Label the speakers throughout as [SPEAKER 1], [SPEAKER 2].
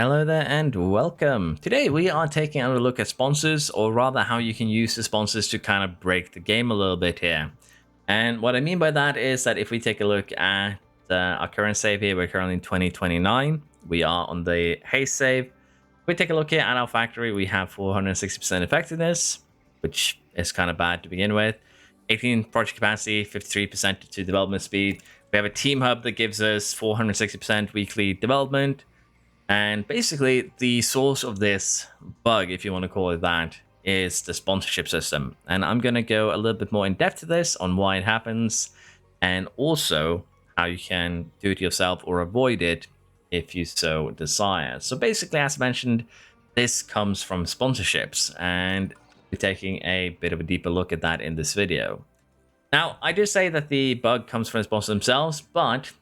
[SPEAKER 1] Hello there and welcome. Today we are taking a look at sponsors, or rather how you can use the sponsors to kind of break the game a little bit here. And what I mean by that is that if we take a look at our current save here, we're currently in 2029. We are on the haste save. If we take a look here at our factory, we have 460% effectiveness, which is kind of bad to begin with. 18 project capacity, 53% to development speed. We have a team hub that gives us 460% weekly development. And basically, the source of this bug, if you want to call it that, is the sponsorship system. And I'm going to go a little bit more in depth to this on why it happens and also how you can do it yourself or avoid it if you so desire. So basically, as mentioned, this comes from sponsorships, and we're taking a bit of a deeper look at that in this video. Now, I do say that the bug comes from the sponsors themselves, but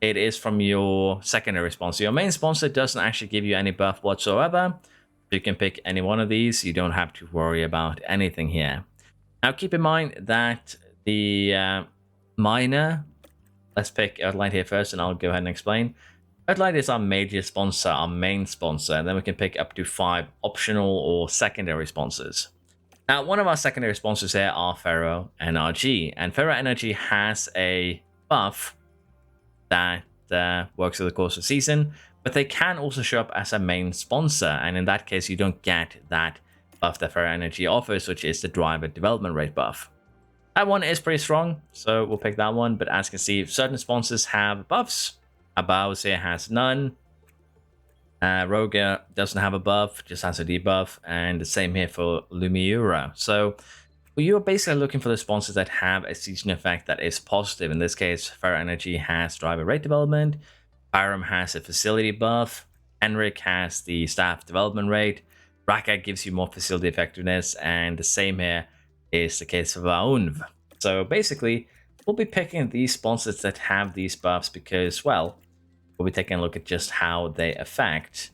[SPEAKER 1] it is from your secondary sponsor. Your main sponsor doesn't actually give you any buff whatsoever. You can pick any one of these. You don't have to worry about anything here. Now, keep in mind that the miner, let's pick Earthlight here first, and I'll go ahead and explain. Earthlight is our major sponsor, our main sponsor, and then we can pick up to 5 optional or secondary sponsors. Now, one of our secondary sponsors here are Ferro NRG, and Ferro Energy has a buff that works over the course of the season, but they can also show up as a main sponsor, and in that case you don't get that buff that Ferro Energy offers, which is the driver development rate buff. That one is pretty strong, so we'll pick that one. But as you can see, certain sponsors have buffs. Abaus here has none. Roga doesn't have a buff, just has a debuff, and the same here for Lumiura. So you're basically looking for the sponsors that have a season effect that is positive. In this case, Ferro Energy has driver rate development, Pyram has a facility buff, Henrik has the staff development rate, Raka gives you more facility effectiveness, and the same here is the case for Vaunv. So basically, we'll be picking these sponsors that have these buffs because, well, we'll be taking a look at just how they affect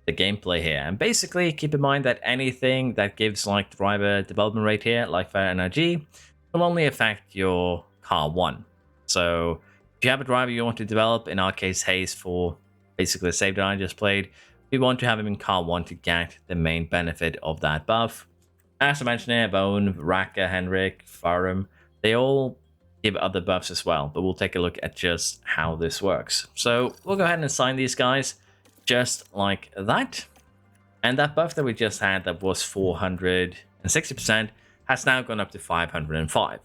[SPEAKER 1] the gameplay here. And basically, keep in mind that anything that gives like driver development rate here, like Ferro Energy, will only affect your car 1. So if you have a driver you want to develop, in our case Hayes for basically the save that I just played, we want to have him in car 1 to get the main benefit of that buff. As I mentioned here, Bone, Raka, Henrik, Farum, they all give other buffs as well, but we'll take a look at just how this works. So we'll go ahead and assign these guys just like that. And that buff that we just had that was 460% has now gone up to 505.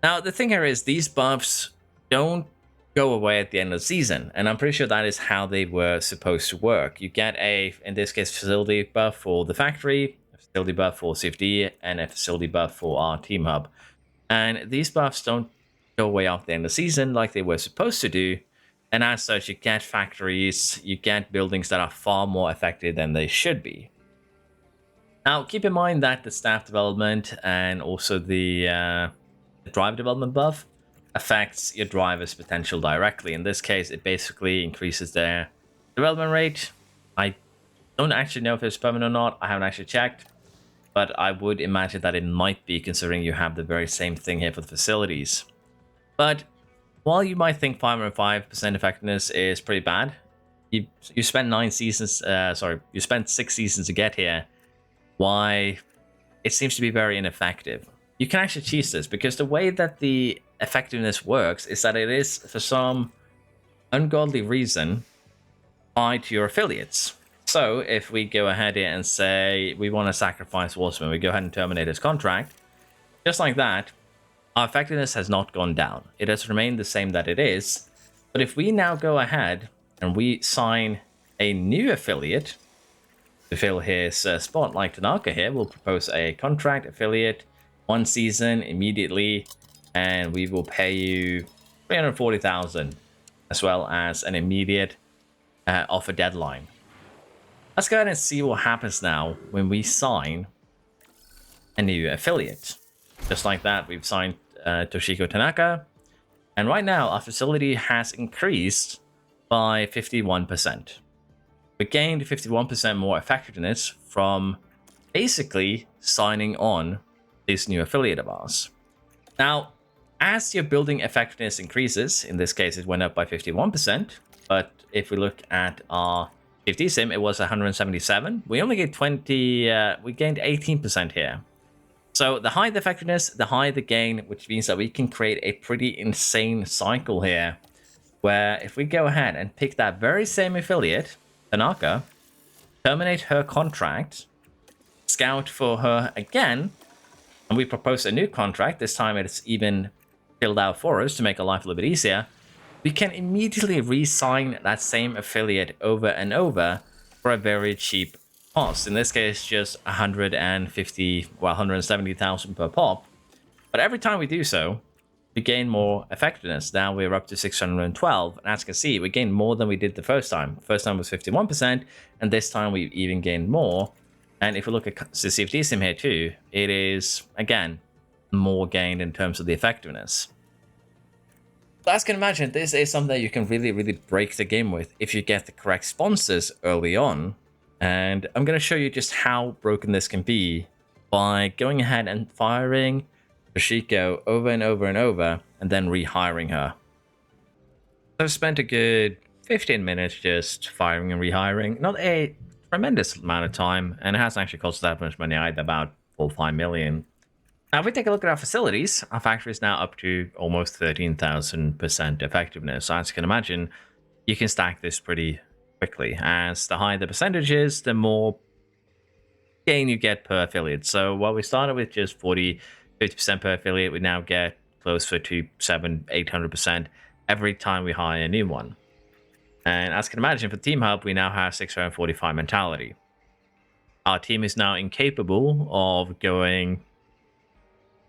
[SPEAKER 1] Now, the thing here is these buffs don't go away at the end of the season, and I'm pretty sure that is how they were supposed to work. You get a, in this case, facility buff for the factory, a facility buff for CFD, and a facility buff for our team hub. And these buffs don't go away after the end of the season like they were supposed to do. And as such, you get factories, you get buildings that are far more effective than they should be. Now, keep in mind that the staff development and also the driver development buff affects your driver's potential directly. In this case, it basically increases their development rate. I don't actually know if it's permanent or not. I haven't actually checked, but I would imagine that it might be, considering you have the very same thing here for the facilities. But while you might think 505% effectiveness is pretty bad, you spent 9 seasons, you spent 6 seasons to get here. Why? It seems to be very ineffective. You can actually cheat this, because the way that the effectiveness works is that it is, for some ungodly reason, tied to your affiliates. So if we go ahead here and say we want to sacrifice Wolfsman, we go ahead and terminate his contract, just like that, our effectiveness has not gone down. It has remained the same that it is. But if we now go ahead and we sign a new affiliate to fill his spot, like Tanaka here, we'll propose a contract affiliate, 1 season immediately, and we will pay you 340,000 as well as an immediate offer deadline. Let's go ahead and see what happens now when we sign a new affiliate. Just like that, we've signed Toshiko Tanaka, and right now our facility has increased by 51%. We gained 51% more effectiveness from basically signing on this new affiliate of ours. Now, as your building effectiveness increases, in this case it went up by 51%, but if we look at our 50 sim, it was 177. We only get 20, we gained 18% here. So the higher the effectiveness, the higher the gain, which means that we can create a pretty insane cycle here, where if we go ahead and pick that very same affiliate, Tanaka, terminate her contract, scout for her again, and we propose a new contract, this time it's even filled out for us to make our life a little bit easier, we can immediately re-sign that same affiliate over and over for a very cheap cost. In this case, just 150, well, 170,000 per pop. But every time we do so, we gain more effectiveness. Now we're up to 612, and as you can see, we gain more than we did the first time. First time was 51%, and this time we even gained more. And if we look at the CFD sim here too, it is, again, more gained in terms of the effectiveness. But as you can imagine, this is something that you can really, really break the game with if you get the correct sponsors early on. And I'm going to show you just how broken this can be by going ahead and firing Toshiko over and over and over, and then rehiring her. So I've spent a good 15 minutes just firing and rehiring. Not a tremendous amount of time, and it hasn't actually cost that much money either, about 4 or 5 million. Now, if we take a look at our facilities, our factory is now up to almost 13,000% effectiveness. So as you can imagine, you can stack this pretty quickly. As the higher the percentage is, the more gain you get per affiliate. So while we started with just 50% per affiliate, we now get closer to 800% every time we hire a new one. And as you can imagine, for Team Hub, we now have 645 mentality. Our team is now incapable of going,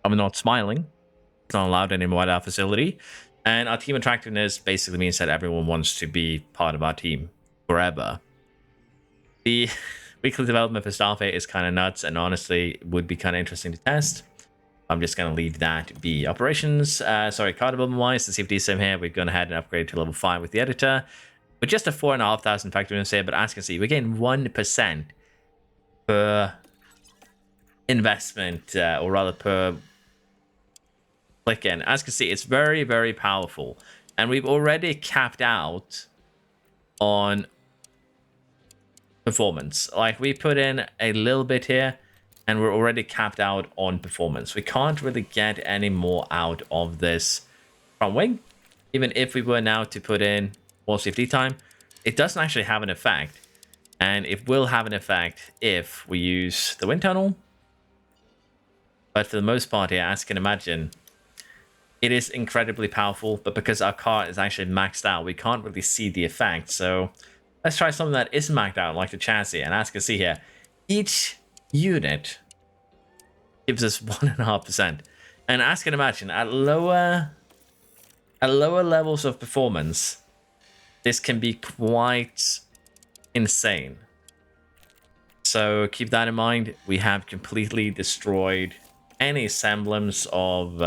[SPEAKER 1] I'm not smiling. It's not allowed anymore at our facility. And our team attractiveness basically means that everyone wants to be part of our team forever. The weekly development for Starfate is kind of nuts, and honestly would be kind of interesting to test. I'm just going to leave that be. Operations, card development wise, the CFD sim here, we've gone ahead and upgraded to level 5 with the editor. With just a 4,500 effectiveness here, but as you can see, we gain 1% per investment, or rather per click in. As you can see, it's very, very powerful. And we've already capped out on performance. Like, we put in a little bit here, and we're already capped out on performance. We can't really get any more out of this front wing. Even if we were now to put in more CFD time, it doesn't actually have an effect. And it will have an effect if we use the wind tunnel. But for the most part here, as you can imagine, it is incredibly powerful. But because our car is actually maxed out, we can't really see the effect. So let's try something that isn't maxed out, like the chassis. And as you can see here, each unit gives us 1.5%. And as you can imagine, at lower levels of performance, this can be quite insane. So keep that in mind. We have completely destroyed any semblance of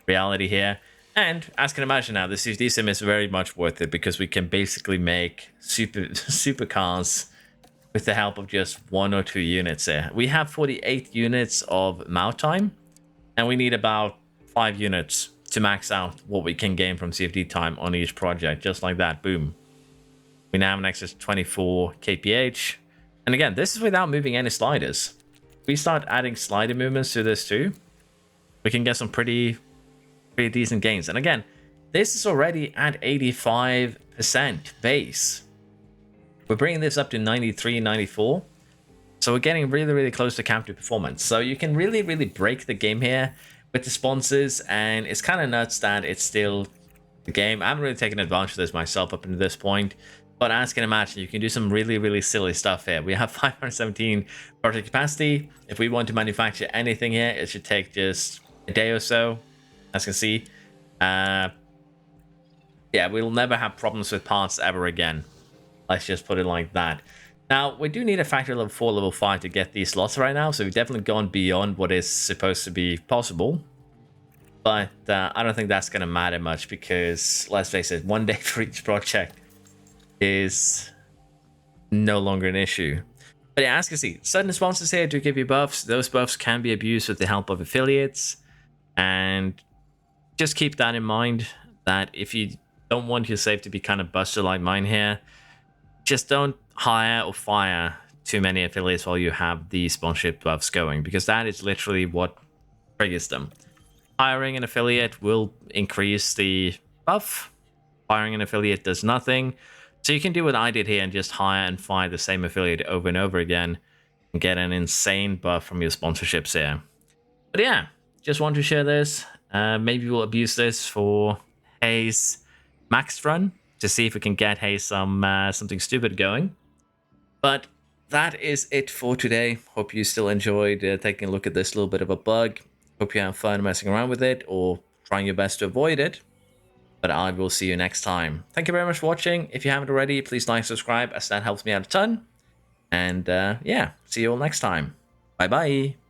[SPEAKER 1] reality here. And as you can imagine now, the CFD sim is very much worth it because we can basically make supercars with the help of just 1 or 2 units here. We have 48 units of mount time, and we need about 5 units to max out what we can gain from CFD time on each project. Just like that, boom. We now have an extra 24 kph. And again, this is without moving any sliders. If we start adding slider movements to this too, we can get some pretty decent gains. And again, this is already at 85% base. We're bringing this up to 93, 94. So we're getting really, really close to captive performance. So you can really, really break the game here with the sponsors. And it's kind of nuts that it's still the game. I haven't really taken advantage of this myself up until this point. But as you can imagine, you can do some really, really silly stuff here. We have 517 project capacity. If we want to manufacture anything here, it should take just a day or so. As you can see. Yeah, we'll never have problems with parts ever again. Let's just put it like that. Now, we do need a factory level 4, level 5 to get these slots right now. So we've definitely gone beyond what is supposed to be possible. But I don't think that's going to matter much because, let's face it, 1 day for each project is no longer an issue. But yeah, as you can see, certain sponsors here do give you buffs. Those buffs can be abused with the help of affiliates. And just keep that in mind, that if you don't want your save to be kind of busted like mine here, just don't hire or fire too many affiliates while you have the sponsorship buffs going, because that is literally what triggers them. Hiring an affiliate will increase the buff. Firing an affiliate does nothing. So you can do what I did here and just hire and fire the same affiliate over and over again and get an insane buff from your sponsorships here. But yeah, just want to share this. Maybe we'll abuse this for Hayes max run to see if we can get Hayes something stupid going. But that is it for today. Hope you still enjoyed taking a look at this little bit of a bug. Hope you have fun messing around with it or trying your best to avoid it. But I will see you next time. Thank you very much for watching. If you haven't already, please like, subscribe, as that helps me out a ton. And yeah, see you all next time. Bye bye.